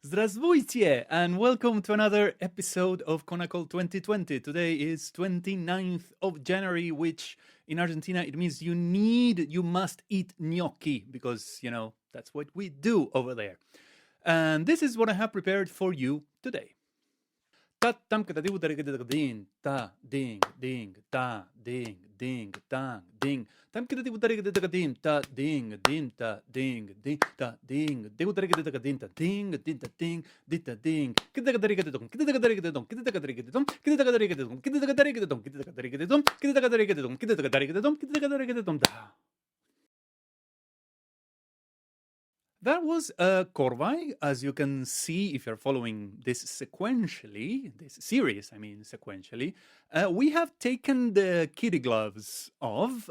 Здравствуйте, and welcome to another episode of Konnakol 2020. Today is 29th of January, which in Argentina it means you must eat gnocchi because, that's what we do over there. And this is what I have prepared for you today. Ta tam ka dibu tari ka ding ta ding ding ta ding ding ta ding tam ka dibu tari ka ding ta ding ding ta ding ding ta ding dibu tari ka ding ta ding ding ta ding ding ta ding kita ka tari ka dong kita ka tari ka dong kita ka tari ka dong kita ka tari ka dong kita ka tari ka dong kita ka tari ka dong kita ka tari ka dong kita ka tari ka dong kita ka tari ka dong da. That was Korvai. As you can see, if you're following this sequentially, this series, I mean sequentially, we have taken the kitty gloves off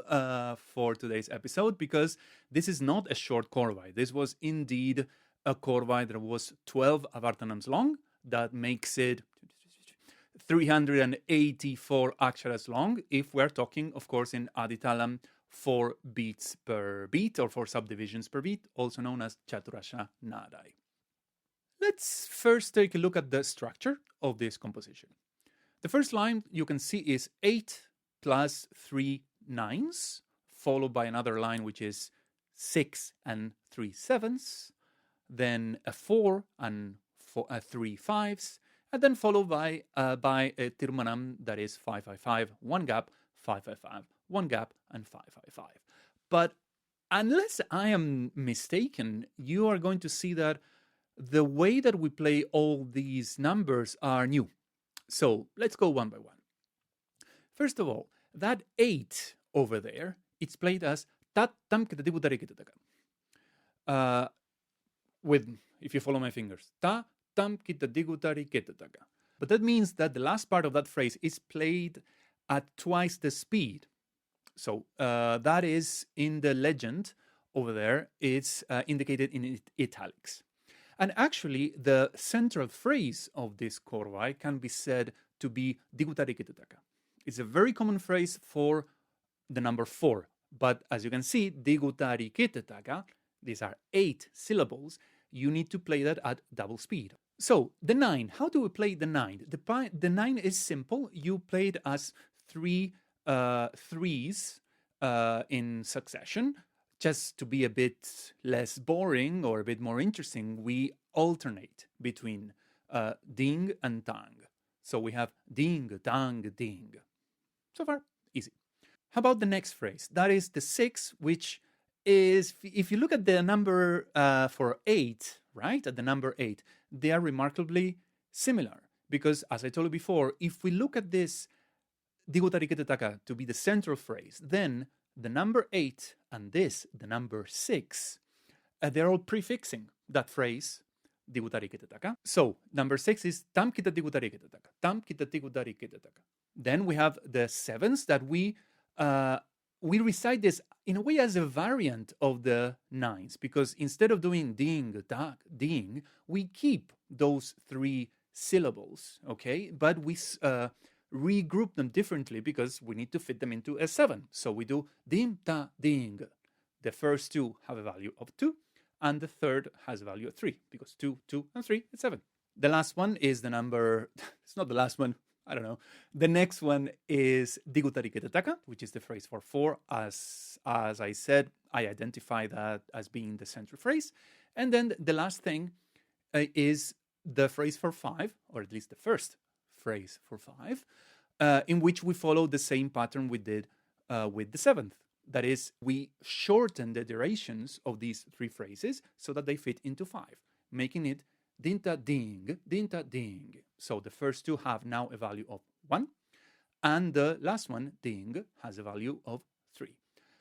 for today's episode because this is not a short Korvai. This was indeed a Korvai that was 12 avartanams long. That makes it 384 aksharas long if we're talking, of course, in Aditalam, 4 beats per beat or 4 subdivisions per beat, also known as Chaturasha Nadai. Let's first take a look at the structure of this composition. The first line you can see is 8 plus 3 nines, followed by another line which is 6 and 3 sevens, then a 4 and 3 fives, and then followed by a tirmanam that is 555, 1 gap, 555, 1 gap, and 555. But unless I am mistaken, you are going to see that the way that we play all these numbers are new. So let's go one by one. First of all, that 8 over there, it's played as tat tam with, if you follow my fingers, ta tam kita digutari ketataka. But that means that the last part of that phrase is played at twice the speed. So that is in the legend over there. It's indicated in italics. And actually, the central phrase of this Korvai can be said to be digutari ketataka. It's a very common phrase for the number 4. But as you can see, digutari ketataka, these are 8 syllables. You need to play that at double speed. So the 9, how do we play the 9? The 9 is simple. You play it as 3 threes in succession. Just to be a bit less boring or a bit more interesting, we alternate between ding and tang. So we have ding, tang, ding. So far, easy. How about the next phrase? That is the 6, which is, if you look at the number for 8, right, at the number 8, they are remarkably similar. Because, as I told you before, if we look at this digutari ketataka to be the central phrase, then the number 8 and this, the number 6, they're all prefixing that phrase, digutari ketataka. So, number 6 is tam kita digutari ketataka, tam kita digutari ketataka. Then we have the 7s that we recite this in a way as a variant of the 9s, because instead of doing ding, tak, ding, we keep those 3 syllables, okay? But we regroup them differently because we need to fit them into a 7. So we do dim, ta, ding. The first 2 have a value of 2, and the third has a value of 3, because 2, 2, and 3 is 7. The last one is the number, it's not the last one, I don't know. The next one is digutari ketataka, which is the phrase for 4. As I said, I identify that as being the central phrase. And then the last thing is the phrase for 5, or at least the first phrase for 5, in which we follow the same pattern we did with the 7th. That is, we shorten the durations of these 3 phrases so that they fit into 5, making it dinta ding, dinta ding. So the first 2 have now a value of 1, and the last one, ding, has a value of 3.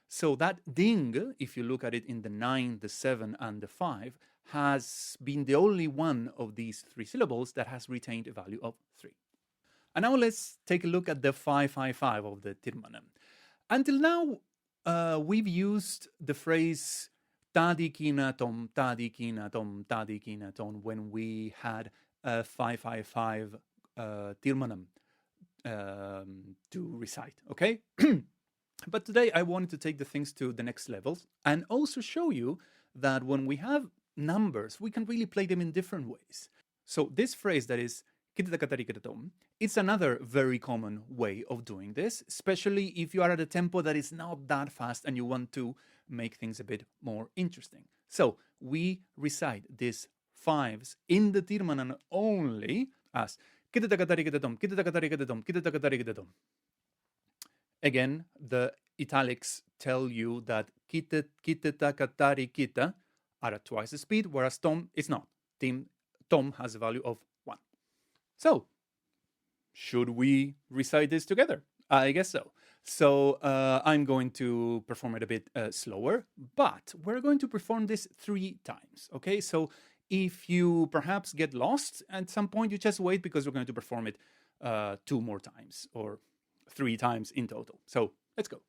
So that ding, if you look at it in the 9, the 7, and the 5, has been the only one of these 3 syllables that has retained a value of 3. And now let's take a look at the 555 of the Tirmanam. Until now, we've used the phrase tadikina tom, tadikina tom, tadikina tom when we had a 555 Tirmanam to recite, okay? But today I wanted to take the things to the next levels and also show you that when we have numbers, we can really play them in different ways. So this phrase that is kittakatari-kitatom, it's another very common way of doing this, especially if you are at a tempo that is not that fast and you want to make things a bit more interesting. So we recite these fives in the tirmanan only as kittakatari-kitatom, kittakatari-kitatom, kittakatari-kitatom. Again, the italics tell you that kita are at twice the speed, whereas tom is not. Tom has a value of 1. So, should we recite this together? I guess so. So I'm going to perform it a bit slower, but we're going to perform this 3 times, okay? So if you perhaps get lost at some point, you just wait because we're going to perform it 2 more times or 3 times in total. So let's go.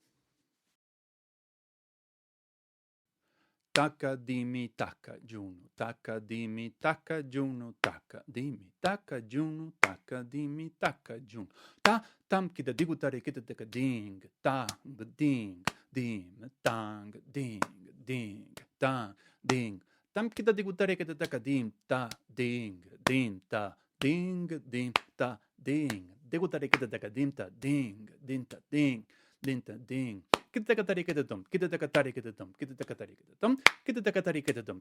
Taka dimi taka juno, taka dimi taka juno, taka dimi taka juno, taka dimi taka juno. Ta tam kita digutare kita taka ding, tang ding, dim tang ding, ding tang ding. Tam kita digutare kita taka dim ta ding, dim ta ding, dim ta ding. Digutare kita taka dim ta ding, dim ta ding, dim ta ding. Kittakatari-kitatom, kittakatari-kitatom, kittakatari-kitatom, kittakatari-kitatom,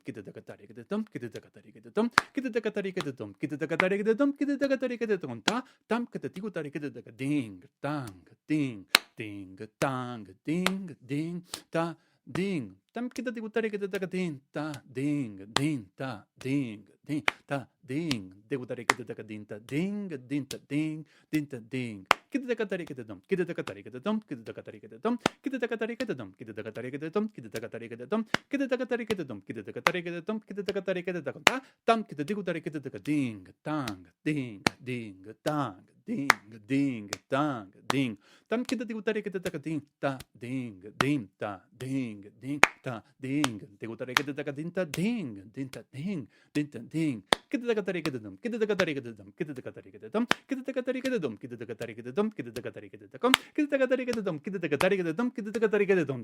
kittakatari-kitatom, kittakatari-kitatom, kittakatari-kitatom, kittakatari-kitatom, kittakatari-kitatom, ta tam kitatikutari-kitataka ding, tang, ding, ding, tang, ding, ding, ta ding. Tam kitatikutari-kitataka ding, ta ding, ding, ta ding, ding, ta ding. Digutari-kitataka ding, ta ding, ding, ta ding, ding, ta ding. Kittakatari-kitatom, kittakatari-kitatom, kittakatari-kitatom, kittakatari-kitatom, kittakatari-kitatom, kittakatari-kitatom, kittakatari-kitatom, kittakatari-kitatom, kittakatari-kitatom, ta tam kitatikutari-kitataka ding, tang, ding, ding, tang, ding, ding, tang, ding. Tam kitatikutari-kitataka ding, ta ding, ding, ta ding, ding, ta ding. Tikutari-kitataka ding, ta ding, ding, ta ding, ding, ta ding. Kittakatari-kitatom, kittakatari-kitatom, kittakatari-kitatom, kittakatari-kitatom, kittakatari-kitatom, kittakatari-kitatom, kittakatari-kitatom, kittakatari-kitatom, kittakatari-kitatom.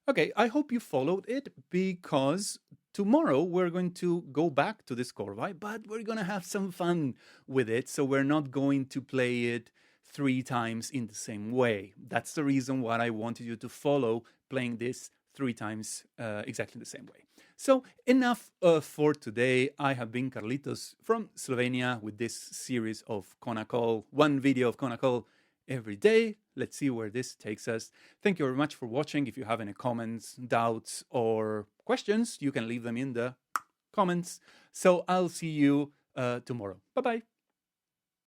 Okay, I hope you followed it because tomorrow we're going to go back to this Korvai, but we're going to have some fun with it. So we're not going to play it 3 times in the same way. That's the reason why I wanted you to follow playing this 3 times exactly the same way. So enough for today. I have been Carlitos from Slovenia with this series of Konnakol, 1 video of Konnakol every day. Let's see where this takes us. Thank you very much for watching. If you have any comments, doubts, or questions, you can leave them in the comments. So I'll see you tomorrow. Bye-bye.